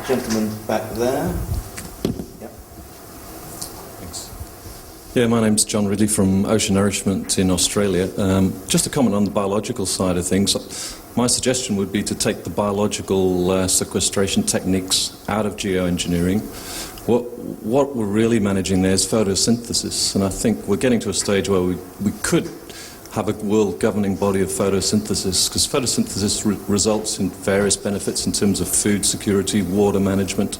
Gentleman back there. Yep. Thanks. Yeah, my name's John Ridley from Ocean Nourishment in Australia. Just a comment on the biological side of things. My suggestion would be to take the biological sequestration techniques out of geoengineering. What we're really managing there is photosynthesis, and I think we're getting to a stage where we could have a world governing body of photosynthesis, because photosynthesis results in various benefits in terms of food security, water management,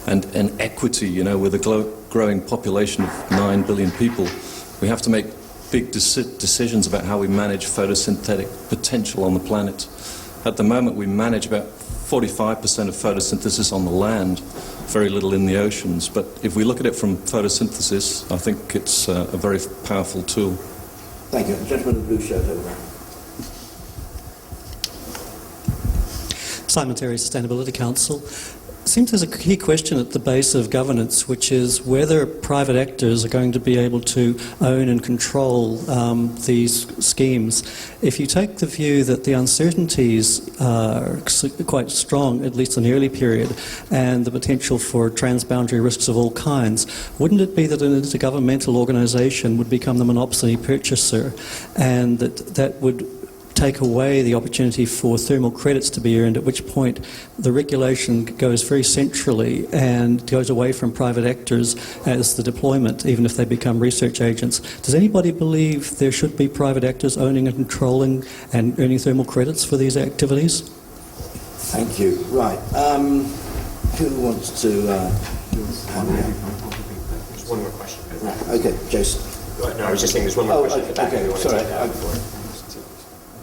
and equity. You know, with a growing population of 9 billion people, we have to make big decisions about how we manage photosynthetic potential on the planet. At the moment, we manage about 45% of photosynthesis on the land, very little in the oceans. But if we look at it from photosynthesis, I think it's a very powerful tool. Thank you. Gentleman in the blue shirt over there. Simon Terry, Sustainability Council. It seems there's a key question at the base of governance, which is whether private actors are going to be able to own and control these schemes. If you take the view that the uncertainties are quite strong, at least in the early period, and the potential for transboundary risks of all kinds, wouldn't it be that an intergovernmental organisation would become the monopoly purchaser, and that would take away the opportunity for thermal credits to be earned, at which point the regulation goes very centrally and goes away from private actors as the deployment, even if they become research agents? Does anybody believe there should be private actors owning and controlling and earning thermal credits for these activities? Thank you. Right. Who wants to... There's one more question. Right. Okay, Jason. No, I was just saying there's one more question. Okay, sorry.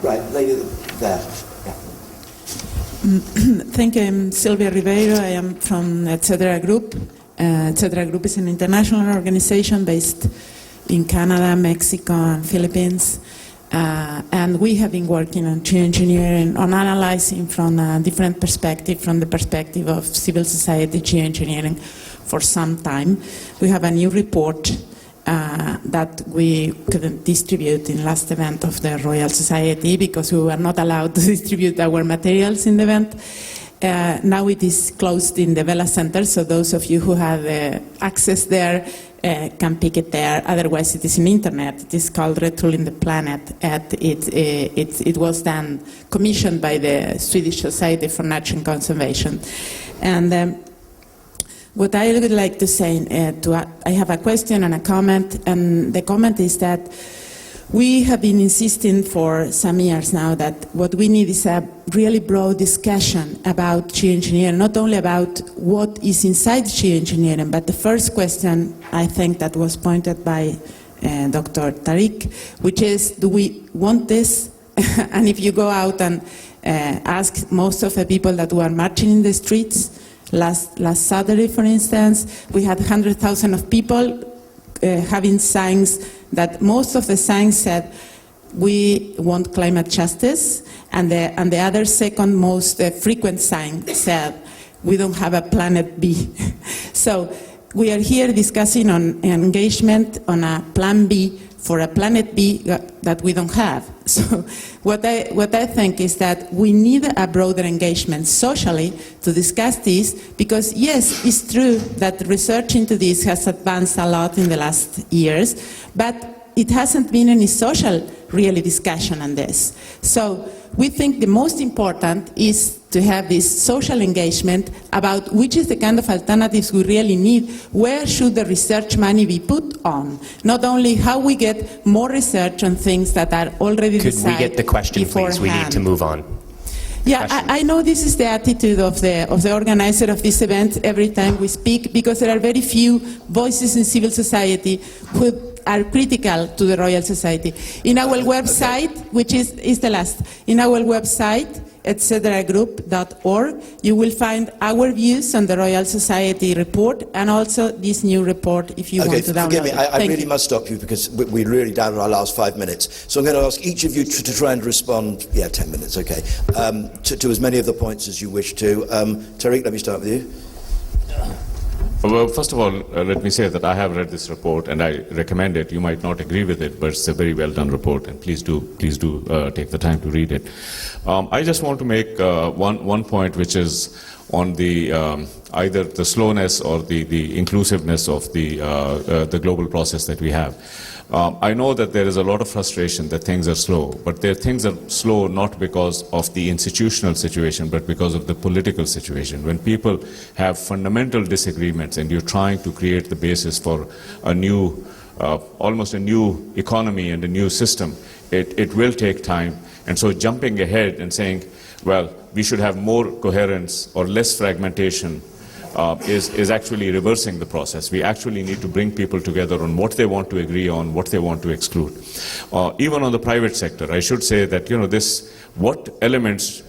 Right, lady there. Yeah. Thank you. I'm Silvia Ribeiro. I am from Etc. Group. Etc. Group is an international organization based in Canada, Mexico, and Philippines. And we have been working on geoengineering, on analyzing from a different perspective, from the perspective of civil society geoengineering for some time. We have a new report that we couldn't distribute in last event of the Royal Society because we were not allowed to distribute our materials in the event. Now it is closed in the Vela Center, so those of you who have access there can pick it there. Otherwise, it is in internet. It is called Retooling the Planet. It was then commissioned by the Swedish Society for Nature and Conservation. And what I would like to say, I have a question and a comment, and the comment is that we have been insisting for some years now that what we need is a really broad discussion about geoengineering, not only about what is inside geoengineering, but the first question I think that was pointed by Dr. Tariq, which is, do we want this? And if you go out and ask most of the people that were marching in the streets, last Saturday, for instance, we had 100,000 of people having signs that most of the signs said, we want climate justice, and the other second most frequent sign said, we don't have a planet B. So we are here discussing on engagement on a plan B for a planet B that we don't have. So what I think is that we need a broader engagement socially to discuss this, because yes, it's true that research into this has advanced a lot in the last years, but it hasn't been any social really discussion on this. So we think the most important is to have this social engagement about which is the kind of alternatives we really need, where should the research money be put on, not only how we get more research on things that are already decided. Could we get the question, please? We need to move on. Yeah, I know this is the attitude of the organizer of this event every time we speak, because there are very few voices in civil society who are critical to the Royal Society. In our website, which is the last, in our website, etcetera.group.org, you will find our views on the Royal Society report and also this new report if you want to download forgive me, it. I really must stop you because we're really down to our last 5 minutes. So I'm going to ask each of you to try and respond, 10 minutes, okay, to as many of the points as you wish to. Tariq, let me start with you. Well, first of all, let me say that I have read this report and I recommend it. You might not agree with it, but it's a very well done report, and please do take the time to read it. I just want to make one point, which is on the either the slowness or the inclusiveness of the global process that we have. I know that there is a lot of frustration that things are slow, but things are slow not because of the institutional situation, but because of the political situation. When people have fundamental disagreements and you're trying to create the basis for a new, almost a new economy and a new system, it will take time. And so jumping ahead and saying, well, we should have more coherence or less fragmentation is actually reversing the process. We actually need to bring people together on what they want to agree on, what they want to exclude. Even on the private sector, I should say that, what elements,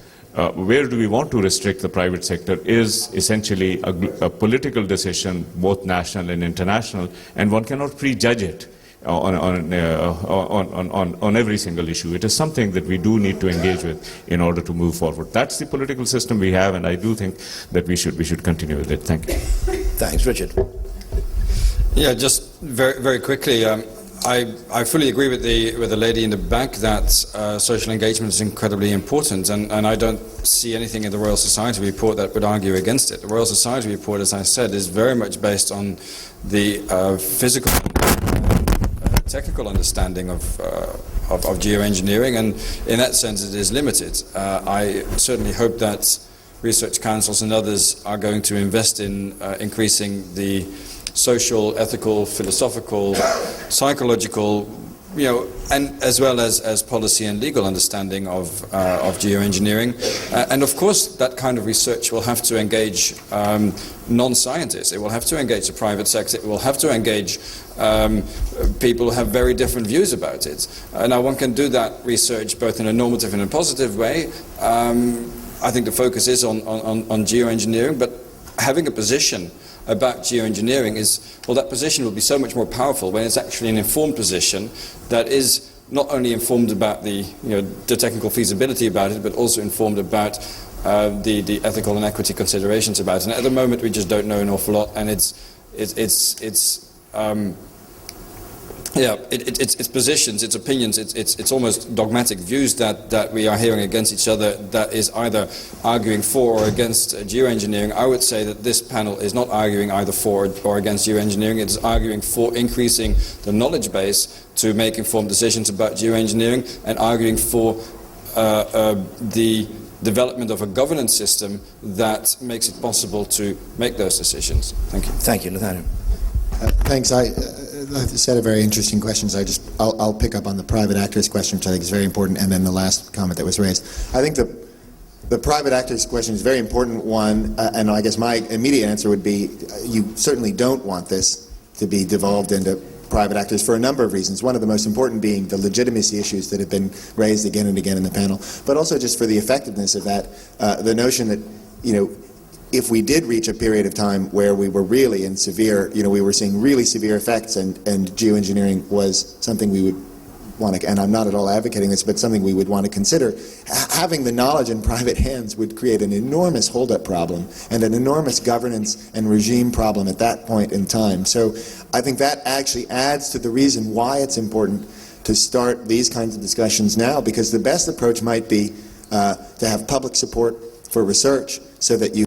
where do we want to restrict the private sector is essentially a political decision, both national and international, and one cannot prejudge it on every single issue. It is something that we do need to engage with in order to move forward. That's the political system we have, and I do think that we should continue with it. Thank you. Thanks, Richard. Yeah, just very quickly. I fully agree with the lady in the back that social engagement is incredibly important, and I don't see anything in the Royal Society report that would argue against it. The Royal Society report, as I said, is very much based on the physical technical understanding of geoengineering, and in that sense it is limited. I certainly hope that research councils and others are going to invest in increasing the social, ethical, philosophical, psychological, and as well as policy and legal understanding of geoengineering. And of course, that kind of research will have to engage non-scientists. It will have to engage the private sector. It will have to engage people who have very different views about it. Now, one can do that research both in a normative and a positive way. I think the focus is on geoengineering, but having a position about geoengineering that position will be so much more powerful when it's actually an informed position that is not only informed about the technical feasibility about it, but also informed about the ethical and equity considerations about it. And at the moment, we just don't know an awful lot, and it's positions, it's opinions, it's almost dogmatic views that we are hearing against each other, that is either arguing for or against geoengineering. I would say that this panel is not arguing either for or against geoengineering. It is arguing for increasing the knowledge base to make informed decisions about geoengineering, and arguing for the development of a governance system that makes it possible to make those decisions. Thank you. Thank you, Nathaniel. Thanks. I a set of very interesting questions. I'll pick up on the private actors question, which I think is very important, and then the last comment that was raised. I think the private actors question is a very important one, and I guess my immediate answer would be you certainly don't want this to be devolved into private actors for a number of reasons. One of the most important being the legitimacy issues that have been raised again and again in the panel, but also just for the effectiveness of that, the notion that, if we did reach a period of time where we were really in severe, we were seeing really severe effects, and geoengineering was something we would want to, and I'm not at all advocating this, but something we would want to consider, having the knowledge in private hands would create an enormous holdup problem and an enormous governance and regime problem at that point in time. So I think that actually adds to the reason why it's important to start these kinds of discussions now, because the best approach might be to have public support for research so that you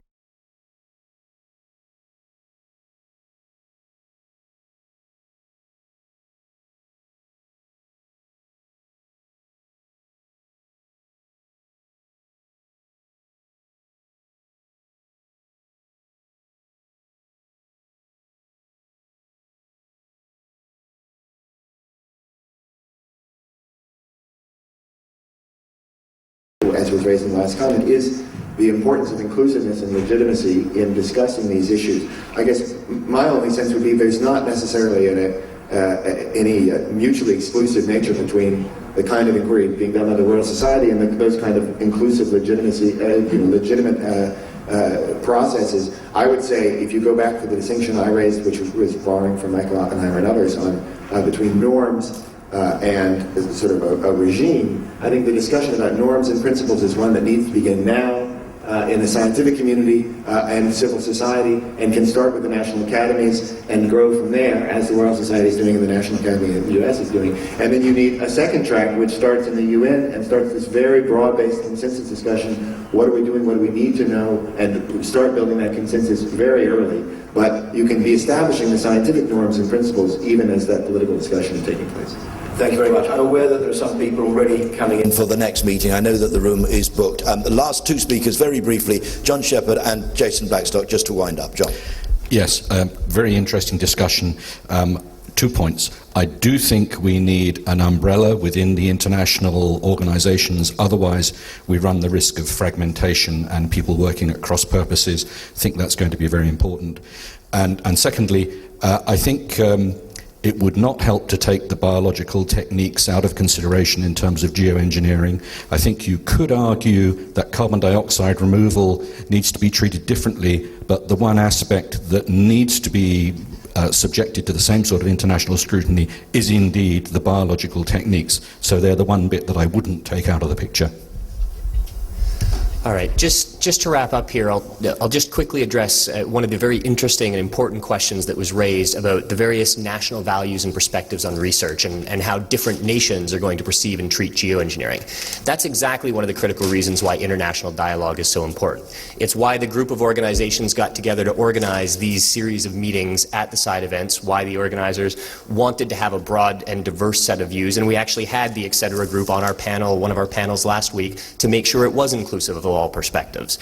as was raised in the last comment, is the importance of inclusiveness and legitimacy in discussing these issues. I guess my only sense would be there's not necessarily any mutually exclusive nature between the kind of inquiry being done by the Royal Society and those kind of inclusive legitimacy, legitimate processes. I would say, if you go back to the distinction I raised, which was borrowing from Michael Oppenheimer and others, on between norms and sort of a regime, I think the discussion about norms and principles is one that needs to begin now, in the scientific community and civil society, and can start with the national academies and grow from there, as the Royal Society is doing and the National Academy in the U.S. is doing. And then you need a second track, which starts in the UN and starts this very broad-based consensus discussion. What are we doing? What do we need to know? And start building that consensus very early. But you can be establishing the scientific norms and principles even as that political discussion is taking place. Thank you very much. I'm aware that there are some people already coming in for the next meeting. I know that the room is booked. The last two speakers, very briefly, John Shepherd and Jason Blackstock, just to wind up. John. Yes, very interesting discussion. 2 points. I do think we need an umbrella within the international organizations, otherwise we run the risk of fragmentation and people working at cross purposes. I think that's going to be very important. And secondly, I think it would not help to take the biological techniques out of consideration in terms of geoengineering. I think you could argue that carbon dioxide removal needs to be treated differently, but the one aspect that needs to be subjected to the same sort of international scrutiny is indeed the biological techniques. So they're the one bit that I wouldn't take out of the picture. All right, just to wrap up here, I'll just quickly address one of the very interesting and important questions that was raised about the various national values and perspectives on research and how different nations are going to perceive and treat geoengineering. That's exactly one of the critical reasons why international dialogue is so important. It's why the group of organizations got together to organize these series of meetings at the side events, why the organizers wanted to have a broad and diverse set of views, and we actually had the Etc. group on our panel, one of our panels last week, to make sure it was inclusive of all perspectives.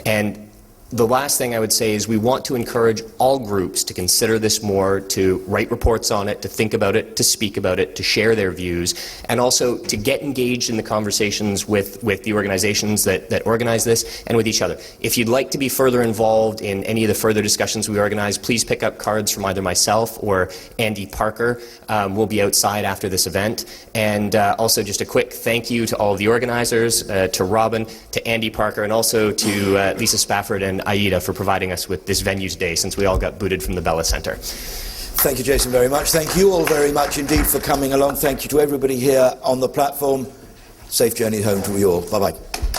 And the last thing I would say is we want to encourage all groups to consider this more, to write reports on it, to think about it, to speak about it, to share their views, and also to get engaged in the conversations with the organizations that organize this and with each other. If you'd like to be further involved in any of the further discussions we organize, please pick up cards from either myself or Andy Parker. We'll be outside after this event. And also just a quick thank you to all of the organizers, to Robin, to Andy Parker, and also to Lisa Spafford and Aida for providing us with this venue today, since we all got booted from the Bella Center. Thank you, Jason, very much. Thank you all very much indeed for coming along. Thank you to everybody here on the platform. Safe journey home to you all. Bye-bye.